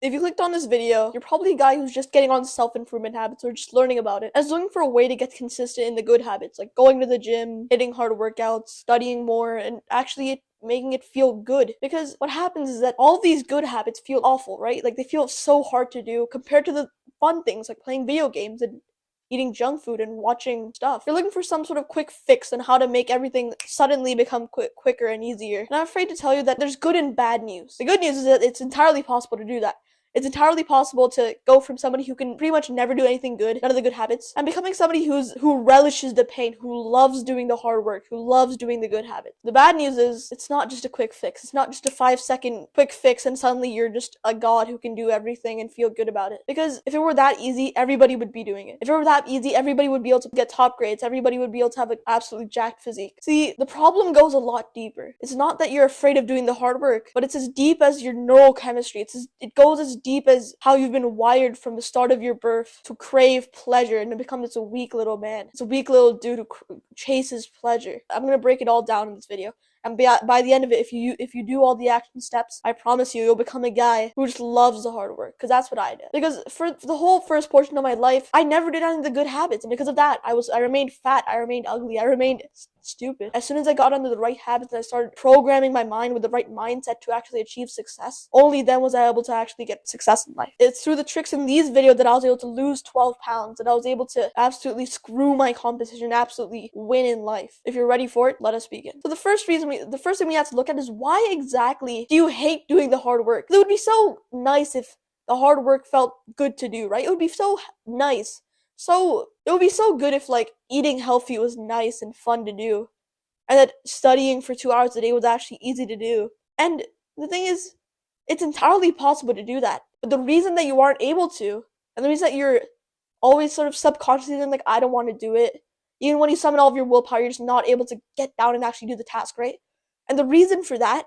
If you clicked on this video, you're probably a guy who's just getting on self-improvement habits or just learning about it and is looking for a way to get consistent in the good habits, like going to the gym, hitting hard workouts, studying more, and actually making it feel good. Because what happens is that all these good habits feel awful, right? Like they feel so hard to do compared to the fun things like playing video games and eating junk food and watching stuff. You're looking for some sort of quick fix on how to make everything suddenly become quicker and easier. And I'm afraid to tell you that there's good and bad news. The good news is that it's entirely possible to do that. It's entirely possible to go from somebody who can pretty much never do anything good, none of the good habits, and becoming somebody who relishes the pain, who loves doing the hard work, who loves doing the good habits. The bad news is it's not just a quick fix. It's not just a 5-second quick fix and suddenly you're just a god who can do everything and feel good about it. Because if it were that easy, everybody would be doing it. If it were that easy, everybody would be able to get top grades. Everybody would be able to have an absolutely jacked physique. See, the problem goes a lot deeper. It's not that you're afraid of doing the hard work, but it's as deep as your neurochemistry. It goes as deep as how you've been wired from the start of your birth to crave pleasure and to become this weak little man. It's a weak little dude who chases pleasure. I'm gonna break it all down in this video. And by the end of it, if you do all the action steps, I promise you'll become a guy who just loves the hard work. Because that's what I did. Because for the whole first portion of my life, I never did any of the good habits. And because of that, I remained fat, I remained ugly, I remained stupid. As soon as I got into the right habits and I started programming my mind with the right mindset to actually achieve success, only then was I able to actually get success in life. It's through the tricks in these videos that I was able to lose 12 pounds, that I was able to absolutely screw my competition, absolutely win in life. If you're ready for it, let us begin. So the first thing we have to look at is, why exactly do you hate doing the hard work? It would be so nice if the hard work felt good to do, right? It would be so nice. So it would be so good if like eating healthy was nice and fun to do, and that studying for 2 hours a day was actually easy to do. And the thing is, it's entirely possible to do that. But the reason that you aren't able to, and the reason that you're always sort of subconsciously like, I don't want to do it, even when you summon all of your willpower, you're just not able to get down and actually do the task, right? And the reason for that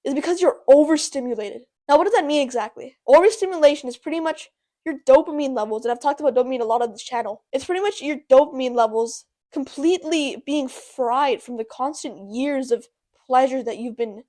is because you're overstimulated. Now, what does that mean exactly? Overstimulation is pretty much your dopamine levels, and I've talked about dopamine a lot on this channel. It's pretty much your dopamine levels completely being fried from the constant years of pleasure that you've been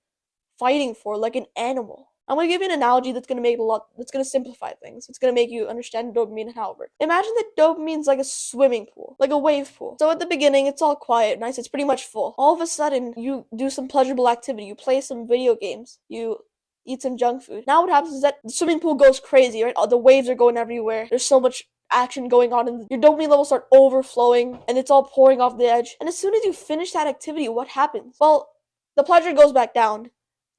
fighting for, like an animal. I'm going to give you an analogy that's going to simplify things. It's going to make you understand dopamine and how it works. Imagine that dopamine's like a swimming pool, like a wave pool. So at the beginning, it's all quiet, nice, it's pretty much full. All of a sudden, you do some pleasurable activity, you play some video games, you eat some junk food. Now what happens is that the swimming pool goes crazy, right? All the waves are going everywhere. There's so much action going on, and your dopamine levels start overflowing, and it's all pouring off the edge. And as soon as you finish that activity, what happens? Well, the pleasure goes back down.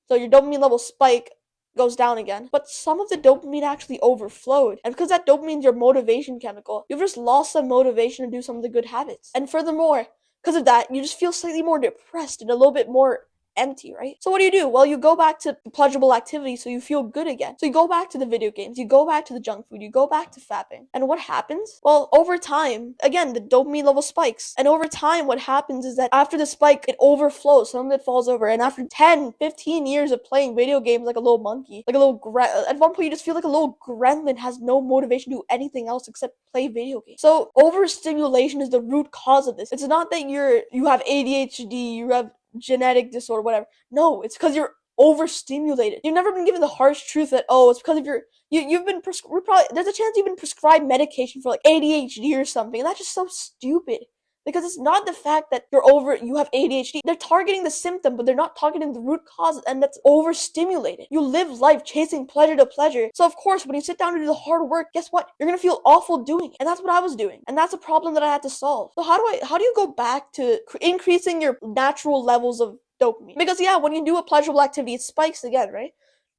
So your dopamine levels spike, goes down again. But some of the dopamine actually overflowed. And because that dopamine is your motivation chemical, you've just lost some motivation to do some of the good habits. And furthermore, because of that, you just feel slightly more depressed and a little bit more empty, right? So what do? Well, you go back to the pleasurable activity so you feel good again. So you go back to the video games, you go back to the junk food, you go back to fapping. And what happens? Well, over time, again, the dopamine level spikes. And over time, what happens is that after the spike, it overflows. Some of it falls over. And after 10, 15 years of playing video games like a little monkey, like a little at one point you just feel like a little gremlin has no motivation to do anything else except play video games. So overstimulation is the root cause of this. It's not that you have ADHD, you have genetic disorder, whatever. No, it's because you're overstimulated. You've never been given the harsh truth that, oh, it's because of you've been there's a chance you've been prescribed medication for like ADHD or something, and that's just so stupid. Because it's not the fact that you have ADHD. They're targeting the symptom, but they're not targeting the root cause, and that's overstimulated. You live life chasing pleasure to pleasure. So of course, when you sit down to do the hard work, guess what? You're gonna feel awful doing it. And that's what I was doing. And that's a problem that I had to solve. So how do you go back to increasing your natural levels of dopamine? Because yeah, when you do a pleasurable activity, it spikes again, right?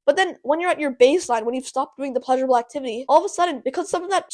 But then when you're at your baseline, when you've stopped doing the pleasurable activity, all of a sudden, because some of that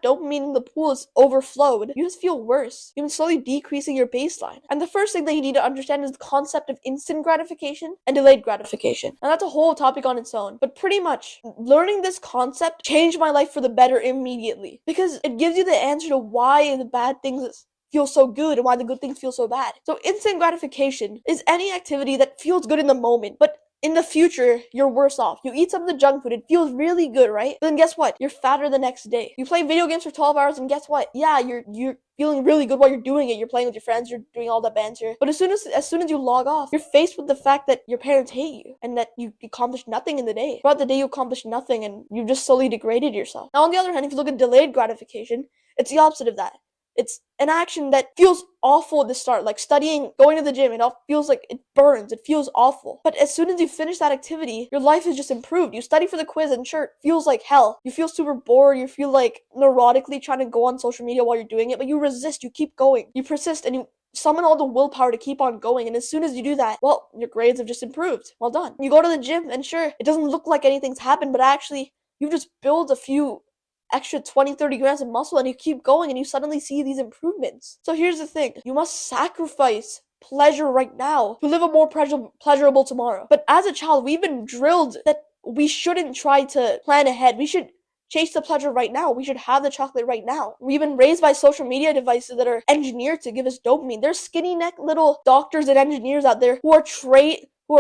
dopamine in the pool is overflowed, you just feel worse. You've been slowly decreasing your baseline. And the first thing that you need to understand is the concept of instant gratification and delayed gratification. And that's a whole topic on its own. But pretty much, learning this concept changed my life for the better immediately. Because it gives you the answer to why the bad things feel so good and why the good things feel so bad. So instant gratification is any activity that feels good in the moment, but in the future, you're worse off. You eat some of the junk food, it feels really good, right? But then guess what? You're fatter the next day. You play video games for 12 hours, and guess what? Yeah, you're feeling really good while you're doing it. You're playing with your friends, you're doing all that banter. But as soon as you log off, you're faced with the fact that your parents hate you and that you accomplished nothing in the day. Throughout the day, you accomplished nothing, and you just slowly degraded yourself. Now, on the other hand, if you look at delayed gratification, it's the opposite of that. It's an action that feels awful at the start, like studying, going to the gym. It all feels like it burns. It feels awful. But as soon as you finish that activity, your life is just improved. You study for the quiz and sure, it feels like hell. You feel super bored. You feel like neurotically trying to go on social media while you're doing it, but you resist. You keep going. You persist and you summon all the willpower to keep on going. And as soon as you do that, well, your grades have just improved. Well done. You go to the gym and sure, it doesn't look like anything's happened, but actually, you've just built a few extra 20-30 grams of muscle and you keep going and you suddenly see these improvements. So here's the thing, you must sacrifice pleasure right now to live a more pleasurable tomorrow. But as a child, we've been drilled that we shouldn't try to plan ahead. We should chase the pleasure right now. We should have the chocolate right now. We've been raised by social media devices that are engineered to give us dopamine. There's skinny neck little doctors and engineers out there who are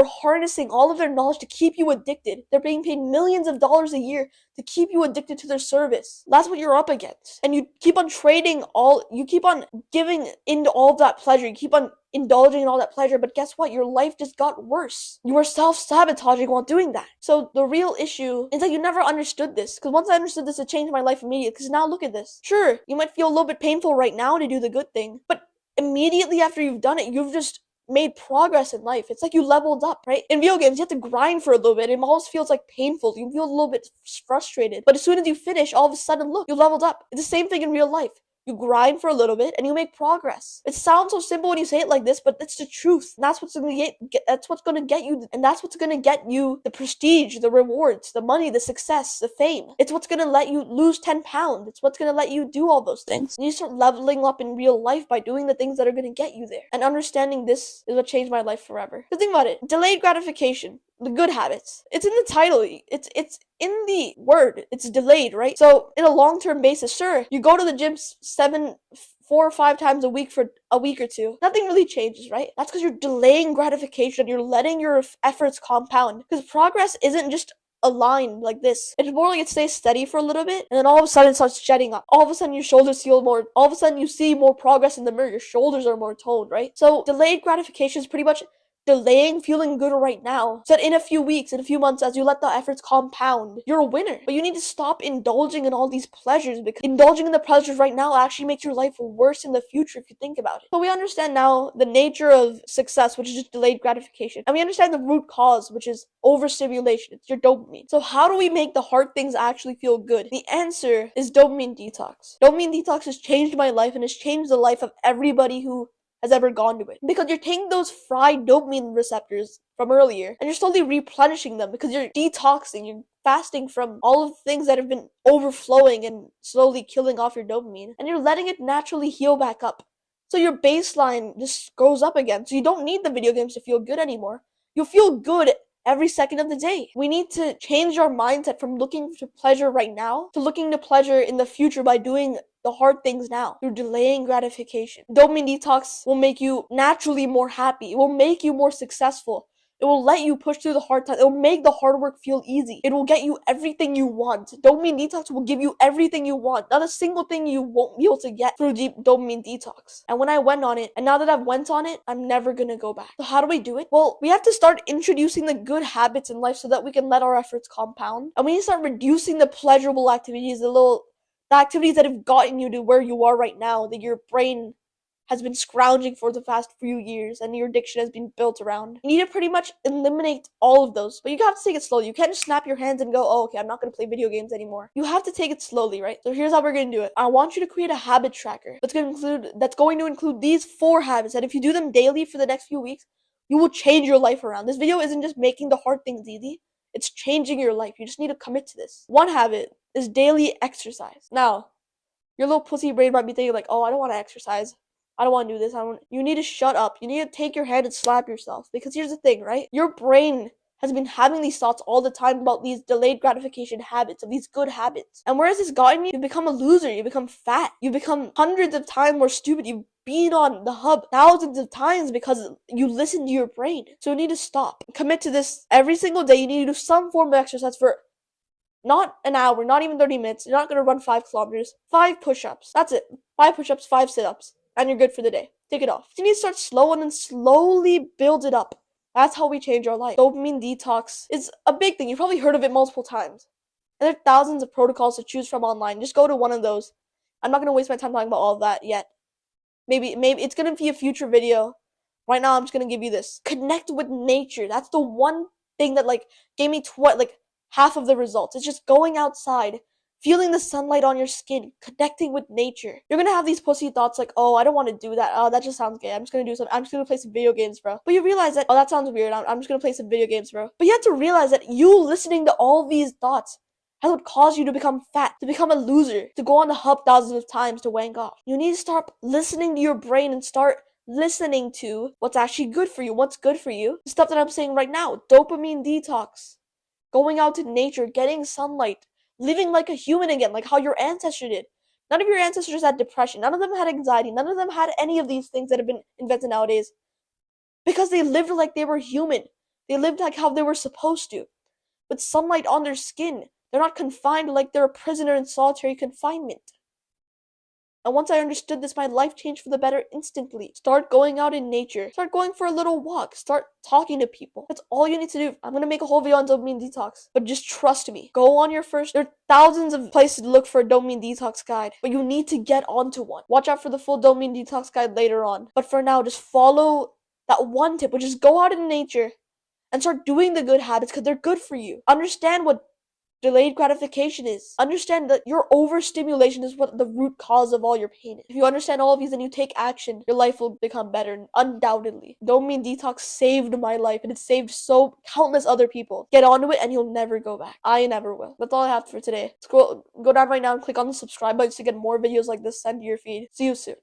harnessing all of their knowledge to keep you addicted. They're being paid millions of dollars a year to keep you addicted to their service. That's what you're up against. And you keep on you keep on giving into all of that pleasure. You keep on indulging in all that pleasure, but guess what? Your life just got worse. You were self-sabotaging while doing that. So the real issue is that you never understood this. Because once I understood this, it changed my life immediately. Because now look at this. Sure, you might feel a little bit painful right now to do the good thing, but immediately after you've done it, you've just made progress in life. It's like you leveled up, right? In video games, you have to grind for a little bit. It almost feels like painful. You feel a little bit frustrated. But as soon as you finish, all of a sudden, look, you leveled up. It's the same thing in real life. You grind for a little bit and you make progress. It sounds so simple when you say it like this, but it's the truth. And that's what's gonna get you, and that's what's gonna get you the prestige, the rewards, the money, the success, the fame. It's what's gonna let you lose 10 pounds. It's what's gonna let you do all those things. And you start leveling up in real life by doing the things that are gonna get you there. And understanding this is what changed my life forever. Because think about it. Delayed gratification. The good habits. It's in the title. It's in the word. It's delayed, right? So in a long-term basis, sure, you go to the gym 4 or 5 times a week for a week or two. Nothing really changes, right? That's because you're delaying gratification. You're letting your efforts compound. Because progress isn't just a line like this. It's more like it stays steady for a little bit, and then all of a sudden it starts shedding up. All of a sudden your shoulders feel more, all of a sudden you see more progress in the mirror. Your shoulders are more toned, right? So delayed gratification is pretty much delaying feeling good right now, so that in a few weeks, in a few months, as you let the efforts compound, you're a winner. But you need to stop indulging in all these pleasures, because indulging in the pleasures right now actually makes your life worse in the future if you think about it. So we understand now the nature of success, which is just delayed gratification, and we understand the root cause, which is overstimulation. It's your dopamine. So how do we make the hard things actually feel good? The answer is dopamine detox. Dopamine detox has changed my life and has changed the life of everybody who has ever gone to it. Because you're taking those fried dopamine receptors from earlier and you're slowly replenishing them, because you're detoxing, you're fasting from all of the things that have been overflowing and slowly killing off your dopamine, and you're letting it naturally heal back up. So your baseline just goes up again. So you don't need the video games to feel good anymore. You'll feel good every second of the day. We need to change our mindset from looking to pleasure right now to looking to pleasure in the future by doing the hard things now. You're delaying gratification. Dopamine detox will make you naturally more happy. It will make you more successful. It will let you push through the hard times. It will make the hard work feel easy. It will get you everything you want. Dopamine detox will give you everything you want. Not a single thing you won't be able to get through dopamine detox. And when I went on it, and now that I've went on it, I'm never gonna go back. So how do we do it? Well, we have to start introducing the good habits in life so that we can let our efforts compound. And we need to start reducing the pleasurable activities, the activities that have gotten you to where you are right now, that your brain has been scrounging for the past few years and your addiction has been built around. You need to pretty much eliminate all of those, but you have to take it slowly. You can't just snap your hands and go, oh, okay, I'm not going to play video games anymore. You have to take it slowly, right? So here's how we're going to do it. I want you to create a habit tracker that's going to include these 4 habits, and if you do them daily for the next few weeks, you will change your life around. This video isn't just making the hard things easy. It's changing your life. You just need to commit to this. One habit is daily exercise. Now, your little pussy brain might be thinking like, oh, I don't want to exercise. I don't want to do this. You need to shut up. You need to take your hand and slap yourself. Because here's the thing, right? Your brain has been having these thoughts all the time about these delayed gratification habits, of these good habits. And where has this gotten you? You become a loser. You become fat. You become hundreds of times more stupid. You been on the hub thousands of times because you listen to your brain. So you need to stop. Commit to this every single day. You need to do some form of exercise for not an hour, not even 30 minutes. You're not going to run 5 kilometers. 5 push-ups. That's it. 5 push-ups, 5 sit-ups. And you're good for the day. Take it off. You need to start slow and then slowly build it up. That's how we change our life. Dopamine detox is a big thing. You've probably heard of it multiple times. And there are thousands of protocols to choose from online. Just go to one of those. I'm not going to waste my time talking about all of that yet. Maybe it's going to be a future video. Right now, I'm just going to give you this. Connect with nature. That's the one thing that, gave me half of the results. It's just going outside, feeling the sunlight on your skin, connecting with nature. You're gonna have these pussy thoughts like, oh, I don't want to do that. Oh, that just sounds gay. I'm just gonna play some video games, bro. But you realize that, oh, that sounds weird. I'm just gonna play some video games, bro. But you have to realize that you listening to all these thoughts has what caused you to become fat, to become a loser, to go on the hub thousands of times to wank off. You need to start listening to your brain and start listening to what's actually good for you, what's good for you. The stuff that I'm saying right now, dopamine detox. Going out to nature, getting sunlight, living like a human again, like how your ancestors did. None of your ancestors had depression. None of them had anxiety. None of them had any of these things that have been invented nowadays. Because they lived like they were human. They lived like how they were supposed to. With sunlight on their skin. They're not confined like they're a prisoner in solitary confinement. And once I understood this, my life changed for the better instantly. Start going out in nature. Start going for a little walk. Start talking to people. That's all you need to do. I'm gonna make a whole video on dopamine detox. But just trust me. Go on your first... There are thousands of places to look for a dopamine detox guide. But you need to get onto one. Watch out for the full dopamine detox guide later on. But for now, just follow that one tip, which is go out in nature and start doing the good habits because they're good for you. Understand what delayed gratification is. Understand that your overstimulation is what the root cause of all your pain is. If you understand all of these and you take action, your life will become better, undoubtedly. Dopamine detox saved my life and it saved countless other people. Get onto it and you'll never go back. I never will. That's all I have for today. Go down right now and click on the subscribe button to get more videos like this sent to your feed. See you soon.